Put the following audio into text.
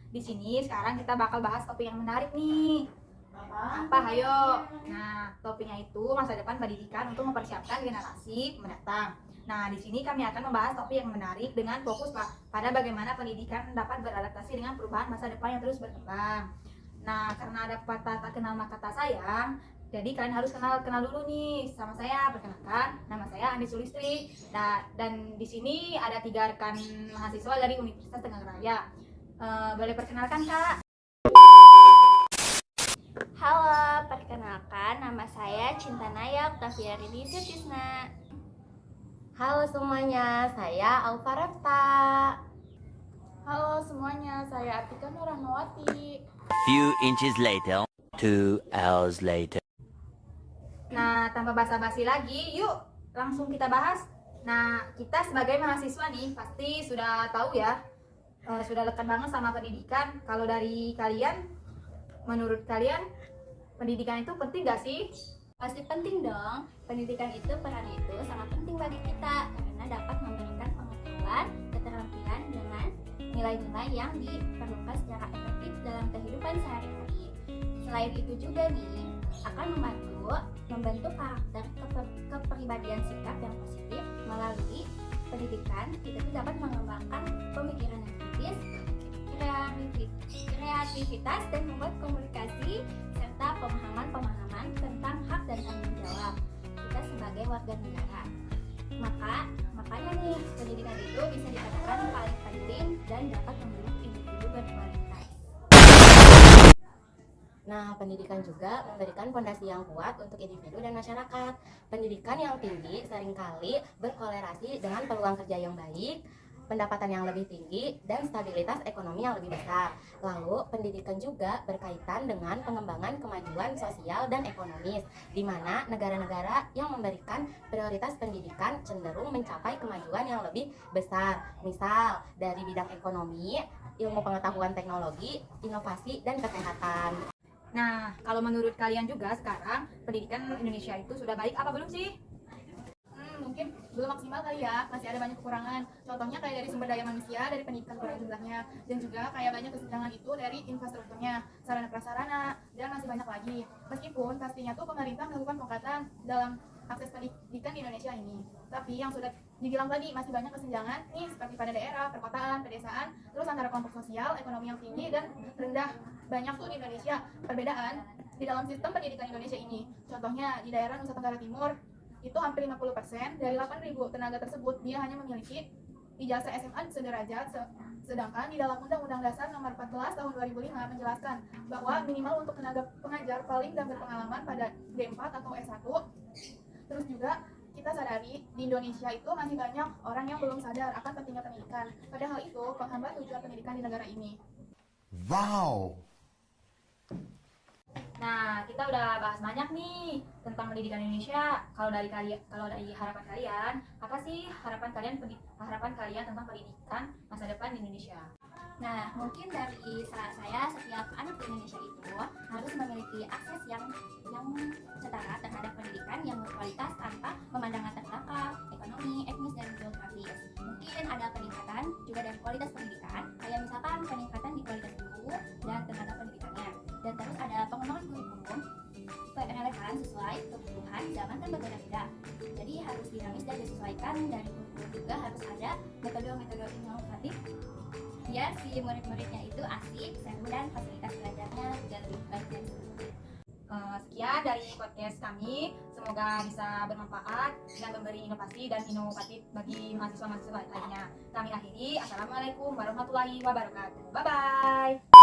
Di sini sekarang kita bakal bahas topik yang menarik nih. Apa? Hayo. Nah, topiknya itu masa depan pendidikan untuk mempersiapkan generasi mendatang. Nah, di sini kami akan membahas topik yang menarik dengan fokus pada bagaimana pendidikan dapat beradaptasi dengan perubahan masa depan yang terus berkembang. Nah, karena ada pepatah tak kenal maka tak sayang, jadi kalian harus kenal dulu nih sama saya. Perkenalkan, nama saya Andi Sulistri. Nah, dan di sini ada 3 rekan mahasiswa dari Universitas Tenggara Raya. Boleh perkenalkan, Kak? Halo, perkenalkan nama saya Cinta Naya Octavia Rini Sutisna. Halo semuanya, saya Alfa Repta. Halo semuanya, saya Atika Nurahmawati. Few inches later, 2 hours later. Nah, tanpa basa-basi lagi, yuk langsung kita bahas. Nah, kita sebagai mahasiswa nih pasti sudah tahu ya, sudah lekat banget sama pendidikan. Kalau dari kalian, menurut kalian pendidikan itu penting gak sih? Pasti penting dong, pendidikan itu perannya itu sangat penting bagi kita karena dapat memberikan pengetahuan, keterampilan dengan nilai-nilai yang diperlukan secara efektif dalam kehidupan sehari-hari. Selain itu juga nih, akan membentuk karakter kepribadian sikap yang positif. Melalui pendidikan, kita tuh dapat mengembangkan pemikiran yang kritis, kreativitas, dan membuat komunikasi serta pemahaman tentang hak dan tanggung jawab kita sebagai warga negara. Makanya nih, pendidikan itu bisa dikatakan paling penting dan dapat membentuk individu berkualitas. Nah, pendidikan juga memberikan fondasi yang kuat untuk individu dan masyarakat. Pendidikan yang tinggi seringkali berkolerasi dengan peluang kerja yang baik, pendapatan yang lebih tinggi, dan stabilitas ekonomi yang lebih besar. Lalu, pendidikan juga berkaitan dengan pengembangan kemajuan sosial dan ekonomis, di mana negara-negara yang memberikan prioritas pendidikan cenderung mencapai kemajuan yang lebih besar. Misal, dari bidang ekonomi, ilmu pengetahuan teknologi, inovasi, dan kesehatan. Nah, kalau menurut kalian juga sekarang pendidikan Indonesia itu sudah baik apa belum sih? Mungkin belum maksimal kali ya, masih ada banyak kekurangan. Contohnya kayak dari sumber daya manusia, dari pendidikan kurang jumlahnya, dan juga kayak banyak kesenjangan itu dari infrastrukturnya, sarana prasarana, dan masih banyak lagi. Meskipun pastinya tuh pemerintah melakukan peningkatan dalam akses pendidikan di Indonesia ini. Tapi yang sudah dibilang tadi masih banyak kesenjangan nih, seperti pada daerah, perkotaan, pedesaan, terus antara kelompok sosial, ekonomi yang tinggi dan rendah. Banyak tuh di Indonesia perbedaan di dalam sistem pendidikan Indonesia ini. Contohnya di daerah Nusa Tenggara Timur itu hampir 50% dari 8.000 tenaga tersebut dia hanya memiliki ijazah SMA sederajat, sedangkan di dalam Undang-Undang Dasar Nomor 14 Tahun 2005 menjelaskan bahwa minimal untuk tenaga pengajar paling dan berpengalaman pada D4 atau S1. Terus juga kita sadari di Indonesia itu masih banyak orang yang belum sadar akan pentingnya pendidikan. Padahal itu penghambat tujuan pendidikan di negara ini. Wow. Nah, kita udah bahas banyak nih tentang pendidikan Indonesia. Kalau dari harapan kalian, apa sih harapan kalian tentang pendidikan masa depan di Indonesia? Nah, mungkin dari saya, setiap anak di Indonesia itu harus memiliki akses yang setara terhadap pendidikan yang berkualitas tanpa memandang latar belakang, ekonomi, etnis, dan geografis. Mungkin ada peningkatan juga dari kualitas pendidikan, kayak misalkan peningkatan di kualitas guru dan tenaga pendidikannya. Dan terus ada pengembangan kurikulum relevan sesuai kebutuhan zaman kan berbeda-beda. Jadi harus dinamis dan disesuaikan. Dari kurikulum juga harus ada metode-metode inovatif biar si murid-muridnya itu asik, seru, dan fasilitas belajarnya juga lebih baik dan sebagainya. Sekian dari podcast kami, semoga bisa bermanfaat dan memberi inovasi dan inovatif bagi mahasiswa-mahasiswa lainnya. Kami akhiri, Assalamualaikum warahmatullahi wabarakatuh. Bye-bye.